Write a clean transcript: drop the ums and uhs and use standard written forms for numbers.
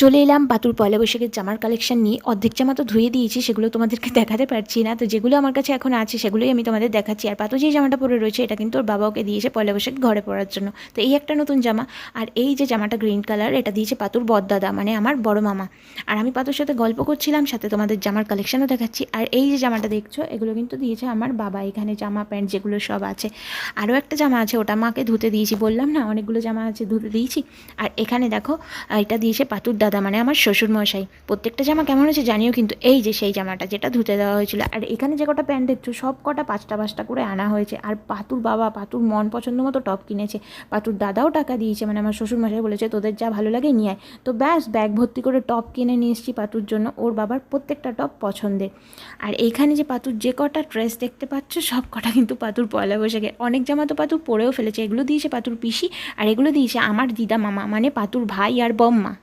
চলে এলাম পাতুর পয়লা বৈশাখের জামার কালেকশন নিয়ে। অর্ধেক জামা তো ধুয়ে দিয়েছি, সেগুলো তোমাদেরকে দেখাতে পারছি না। তো যেগুলো আমার কাছে এখন আছে সেগুলোই আমি তোমাদের দেখাচ্ছি। আর পাতু যে জামাটা পরে রয়েছে এটা কিন্তু ওর বাবা ওকে দিয়েছে পয়লা বৈশাখ ঘরে পরার জন্য। তো এই একটা নতুন জামা। আর এই যে জামাটা গ্রিন কালার, এটা দিয়েছে পাতুর বড়দাদা, মানে আমার বড় মামা। আর আমি পাতুর সাথে গল্প করছিলাম, সাথে তোমাদের জামার কালেকশনও দেখাচ্ছি। আর এই যে জামাটা দেখছো, এগুলো কিন্তু দিয়েছে আমার বাবা। এখানে জামা প্যান্ট যেগুলো সব আছে। আরও একটা জামা আছে, ওটা মাকে ধুতে দিয়েছি, বললাম না অনেকগুলো জামা আছে ধুতে দিয়েছি। আর এখানে দেখো, এটা দিয়েছে পাতুর দাদা, মানে আমার শ্বশুরমশাই। প্রত্যেকটা জামা কেমন হয়েছে জানিও কিন্তু। এই যে সেই জামাটা যেটা ধুতে দেওয়া হয়েছিল। আর এখানে যে কটা প্যান্ট দেখছো সব কটা পাঁচটা পাঁচটা করে আনা হয়েছে। আর পাতুর বাবা পাতুর মন পছন্দ মতো টপ কিনেছে। পাতুর দাদাও টাকা দিয়েছে, মানে আমার শ্বশুরমশাই বলেছে তোদের যা ভালো লাগে নিয়ে আয়। তো ব্যাস ব্যাগ ভর্তি করে টপ কিনে নিয়ে এসেছি পাতুর জন্য। ওর বাবার প্রত্যেকটা টপ পছন্দের। আর এইখানে যে পাতুর যে কটা ড্রেস দেখতে পাচ্ছ সব কটা কিন্তু পাতুর পয়লা বৈশাখে। অনেক জামা তো পাতুর পরেও ফেলেছে। এগুলো দিয়েছে পাতুর পিসি, আর এগুলো দিয়েছে আমার দিদা মামা, মানে পাতুর ভাই আর বম্মা।